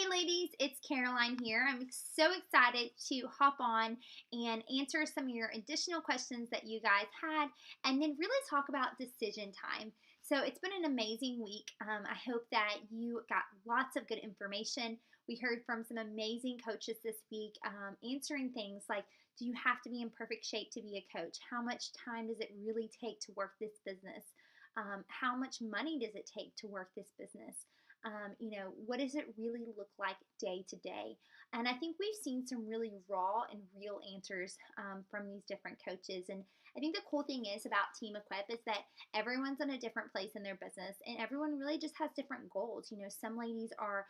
Hey ladies, it's Caroline here. I'm so excited to hop on and answer some of your additional questions that you guys had and then really talk about decision time. So it's been an amazing week. I hope that you got lots of good information. We heard from some amazing coaches this week answering things like, do you have to be in perfect shape to be a coach? How much time does it really take to work this business? How much money does it take to work this business? What does it really look like day to day? And I think we've seen some really raw and real answers from these different coaches. And I think the cool thing is about Team Equip is that everyone's in a different place in their business and everyone really just has different goals. Some ladies are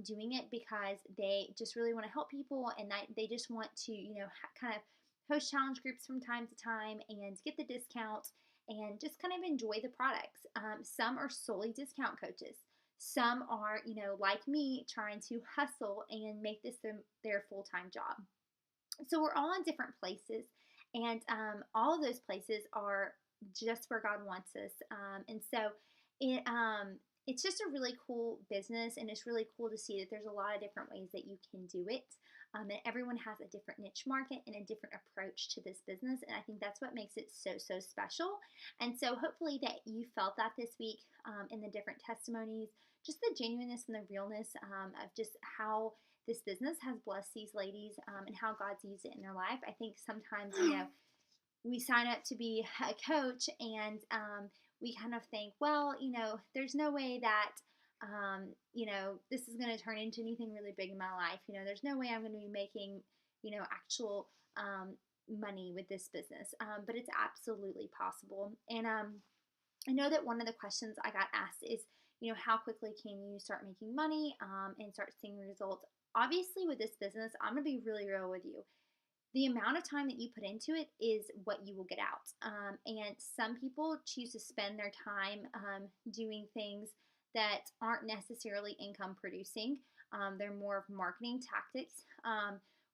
doing it because they just really want to help people and they just want to, kind of host challenge groups from time to time and get the discount and just kind of enjoy the products. Some are solely discount coaches. Some are, like me, trying to hustle and make this their full-time job. So we're all in different places, and all of those places are just where God wants us. And so it it's just a really cool business, and it's really cool to see that there's a lot of different ways that you can do it. And everyone has a different niche market and a different approach to this business, and I think that's what makes it so special. And so hopefully that you felt that this week in the different testimonies, just the genuineness and the realness of just how this business has blessed these ladies and how God's used it in their life. I think sometimes, we sign up to be a coach and we kind of think, well, there's no way that, this is going to turn into anything really big in my life. There's no way I'm going to be making, actual money with this business. But it's absolutely possible. And I know that one of the questions I got asked is, how quickly can you start making money and start seeing results? Obviously, with this business, I'm going to be really real with you. The amount of time that you put into it is what you will get out. And some people choose to spend their time doing things that aren't necessarily income producing. They're more of marketing tactics.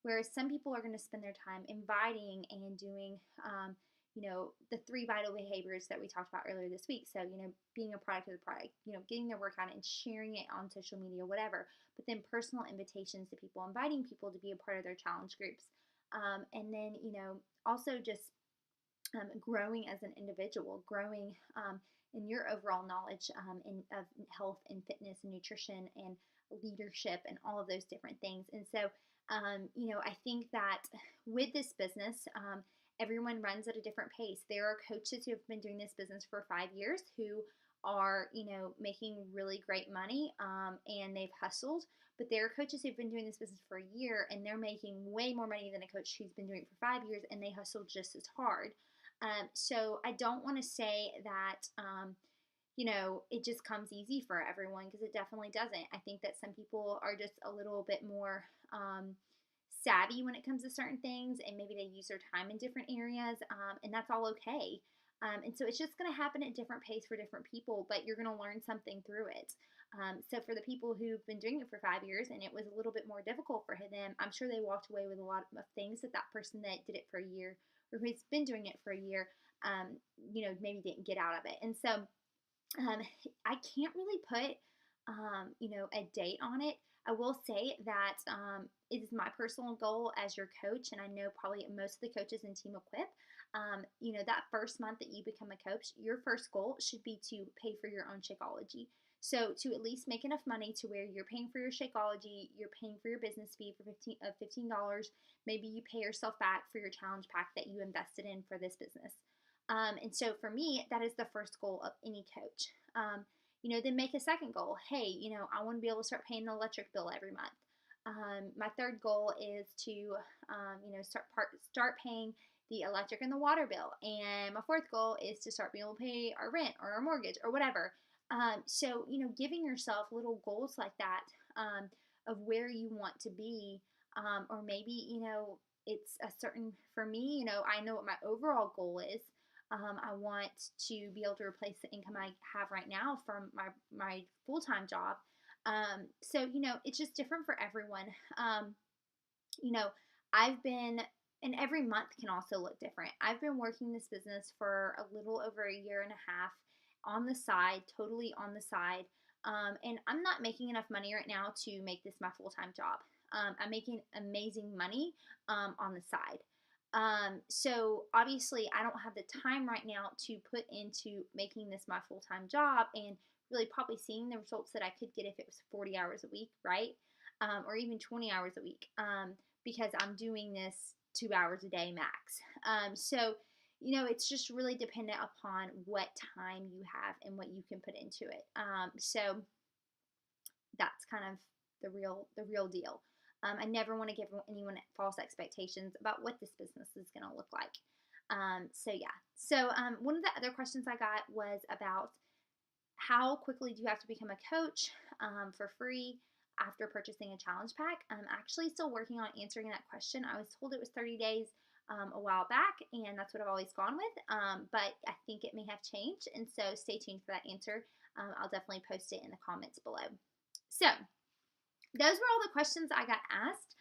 Whereas some people are going to spend their time inviting and doing the 3 vital behaviors that we talked about earlier this week. So, being a product of the product, getting their work out and sharing it on social media, whatever. But then personal invitations to people, inviting people to be a part of their challenge groups. And then, also just growing as an individual, growing in your overall knowledge of health and fitness and nutrition and leadership and all of those different things. And so, I think that with this business, everyone runs at a different pace. There are coaches who have been doing this business for 5 years who are, making really great money and they've hustled. But there are coaches who've been doing this business for a year and they're making way more money than a coach who's been doing it for 5 years and they hustle just as hard. So I don't want to say that, it just comes easy for everyone because it definitely doesn't. I think that some people are just a little bit more savvy when it comes to certain things and maybe they use their time in different areas and that's all okay. And so it's just going to happen at different pace for different people, but you're going to learn something through it. So for the people who've been doing it for 5 years and it was a little bit more difficult for them, I'm sure they walked away with a lot of things that person that did it for a year or who's been doing it for a year, maybe didn't get out of it. And so I can't really put, a date on it. I will say that it is my personal goal as your coach, and I know probably most of the coaches in Team Equip, that first month that you become a coach, your first goal should be to pay for your own Shakeology. So to at least make enough money to where you're paying for your Shakeology, you're paying for your business fee for $15. Maybe you pay yourself back for your challenge pack that you invested in for this business. And so for me, that is the first goal of any coach. Then make a second goal. Hey, I want to be able to start paying the electric bill every month. My third goal is to, start paying the electric and the water bill. And my fourth goal is to start being able to pay our rent or our mortgage or whatever. So, giving yourself little goals like that of where you want to be, or maybe, it's a certain, for me, I know what my overall goal is. I want to be able to replace the income I have right now from my full-time job. So, it's just different for everyone. I've been, and every month can also look different. I've been working this business for a little over a year and a half on the side, totally on the side. And I'm not making enough money right now to make this my full-time job. I'm making amazing money on the side. So obviously, I don't have the time right now to put into making this my full-time job and really probably seeing the results that I could get if it was 40 hours a week, right? Or even 20 hours a week, because I'm doing this 2 hours a day max. So, it's just really dependent upon what time you have and what you can put into it. So that's kind of the real deal. I never want to give anyone false expectations about what this business is going to look like. So yeah. So one of the other questions I got was about how quickly do you have to become a coach for free after purchasing a challenge pack? I'm actually still working on answering that question. I was told it was 30 days a while back, and that's what I've always gone with. But I think it may have changed, and so stay tuned for that answer. I'll definitely post it in the comments below. So those were all the questions I got asked.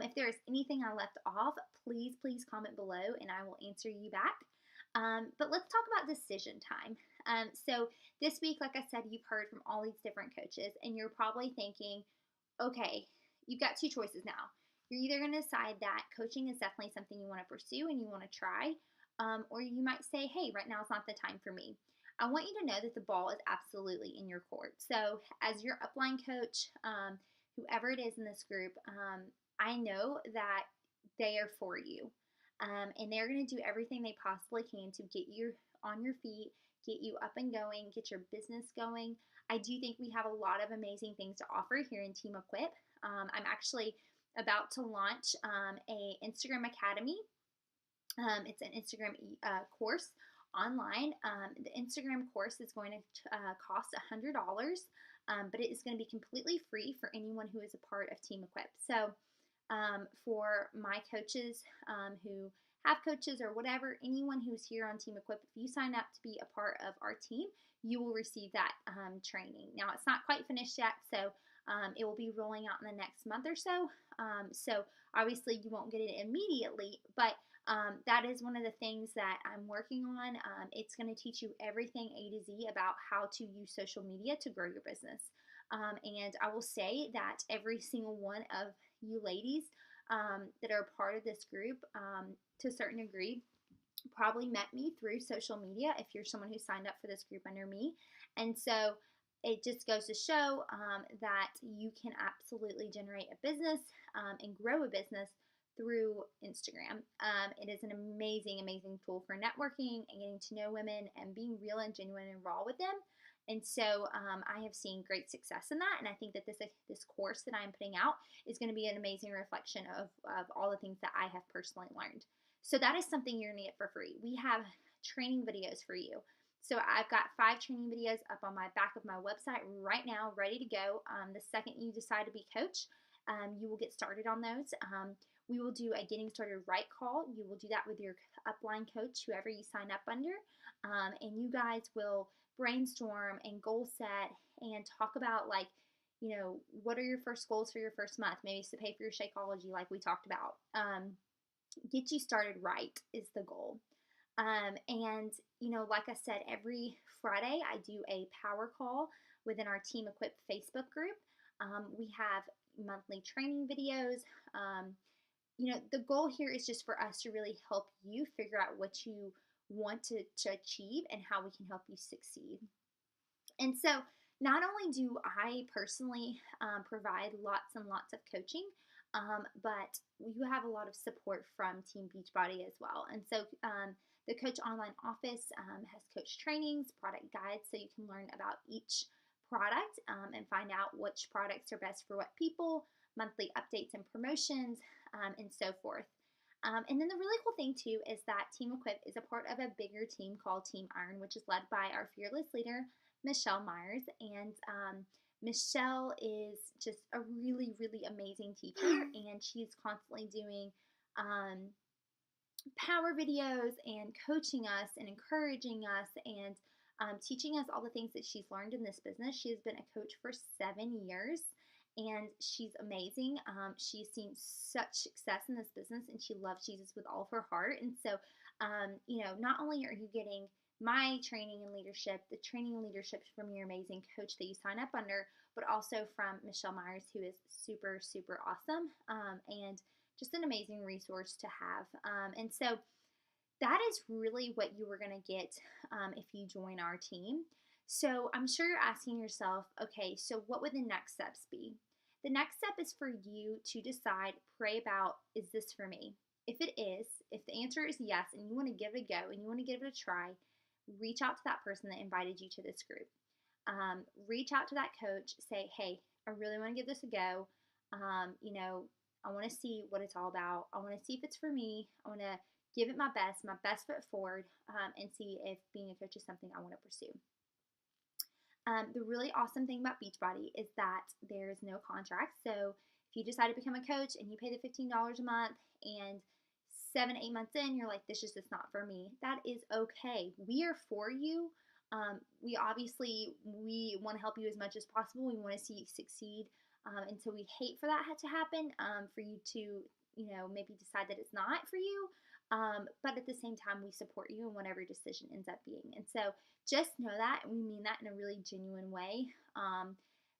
If there is anything I left off, please comment below and I will answer you back. But let's talk about decision time. So this week, like I said, you've heard from all these different coaches and you're probably thinking, okay, you've got two choices now. You're either going to decide that coaching is definitely something you want to pursue and you want to try, or you might say, hey, right now is not the time for me. I want you to know that the ball is absolutely in your court. So as your upline coach, whoever it is in this group, I know that they are for you. And they're going to do everything they possibly can to get you on your feet, get you up and going, get your business going. I do think we have a lot of amazing things to offer here in Team Equip. I'm actually about to launch a Instagram Academy. It's an Instagram course online. The Instagram course is going to cost $100, but it is going to be completely free for anyone who is a part of Team Equip. So for my coaches who have coaches or whatever, anyone who's here on Team Equip, if you sign up to be a part of our team, you will receive that training. Now, it's not quite finished yet, so it will be rolling out in the next month or so. So obviously, you won't get it immediately, but that is one of the things that I'm working on. It's going to teach you everything A to Z about how to use social media to grow your business. And I will say that every single one of you ladies that are part of this group, to a certain degree, probably met me through social media if you're someone who signed up for this group under me. And so it just goes to show that you can absolutely generate a business and grow a business through Instagram. It is an amazing, amazing tool for networking and getting to know women and being real and genuine and raw with them. And so I have seen great success in that, and I think that this course that I'm putting out is going to be an amazing reflection of all the things that I have personally learned. So that is something you're going to get for free. We have training videos for you. So I've got 5 training videos up on my back of my website right now, ready to go. The second you decide to be coach, you will get started on those. We will do a getting started right call. You will do that with your upline coach, whoever you sign up under, and you guys will brainstorm and goal set and talk about what are your first goals for your first month. Maybe it's to pay for your Shakeology like we talked about. Get you started right is the goal. And like I said, every Friday I do a power call within our Team Equip Facebook group. We have monthly training videos. The goal here is just for us to really help you figure out what you want to achieve and how we can help you succeed. And so not only do I personally provide lots and lots of coaching, but you have a lot of support from Team Beachbody as well. And so the Coach Online Office has coach trainings, product guides, so you can learn about each product and find out which products are best for what people, monthly updates and promotions, and so forth. And then the really cool thing too is that Team Equip is a part of a bigger team called Team Iron, which is led by our fearless leader, Michelle Myers. And Michelle is just a really, really amazing teacher, and she's constantly doing power videos and coaching us and encouraging us and teaching us all the things that she's learned in this business. She has been a coach for 7 years. And she's amazing. She's seen such success in this business, and she loves Jesus with all of her heart. And so, not only are you getting my training and leadership, the training and leadership from your amazing coach that you sign up under, but also from Michelle Myers, who is super, super awesome, and just an amazing resource to have. And so that is really what you were going to get if you join our team. So I'm sure you're asking yourself, okay, so what would the next steps be? The next step is for you to decide, pray about, is this for me? If it is, if the answer is yes, and you want to give it a go and you want to give it a try, reach out to that person that invited you to this group. Reach out to that coach, say, hey, I really want to give this a go. I want to see what it's all about. I want to see if it's for me. I want to give it my best foot forward, and see if being a coach is something I want to pursue. The really awesome thing about Beachbody is that there's no contract. So if you decide to become a coach and you pay the $15 a month and 7-8 months in, you're like, this is just not for me. That is okay. We are for you. We want to help you as much as possible. We want to see you succeed. And so we hate for that to happen, for you to, maybe decide that it's not for you. But at the same time, we support you in whatever decision ends up being. And so just know that, and we mean that in a really genuine way.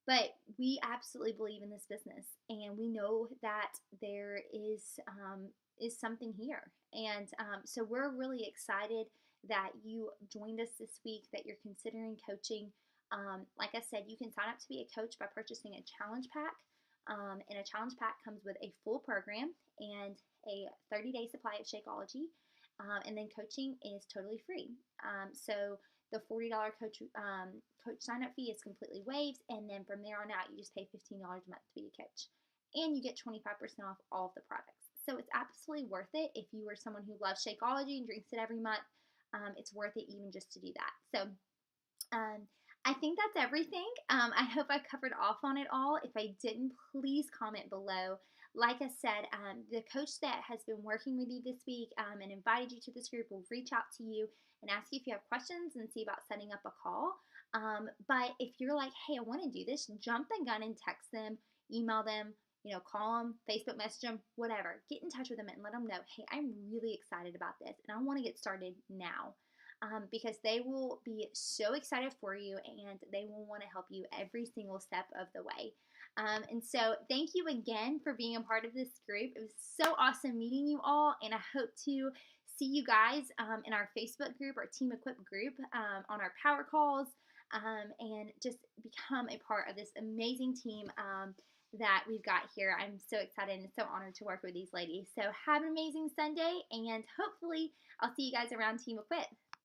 But we absolutely believe in this business, and we know that there is something here. And so we're really excited that you joined us this week, that you're considering coaching. Like I said, you can sign up to be a coach by purchasing a challenge pack. And a challenge pack comes with a full program and a 30-day supply of Shakeology. And then coaching is totally free. So the $40 coach sign up fee is completely waived. And then from there on out, you just pay $15 a month to be a coach. And you get 25% off all of the products. So it's absolutely worth it if you are someone who loves Shakeology and drinks it every month. It's worth it even just to do that. So I think that's everything. I hope I covered off on it all. If I didn't, please comment below. Like I said, the coach that has been working with you this week and invited you to this group will reach out to you and ask you if you have questions and see about setting up a call. But if you're like, hey, I want to do this, jump the gun and text them, email them, call them, Facebook message them, whatever. Get in touch with them and let them know, hey, I'm really excited about this and I want to get started now. Because they will be so excited for you and they will want to help you every single step of the way. And so thank you again for being a part of this group. It was so awesome meeting you all, and I hope to see you guys in our Facebook group, our Team Equip group, on our power calls, and just become a part of this amazing team that we've got here. I'm so excited and so honored to work with these ladies. So have an amazing Sunday, and hopefully I'll see you guys around Team Equip.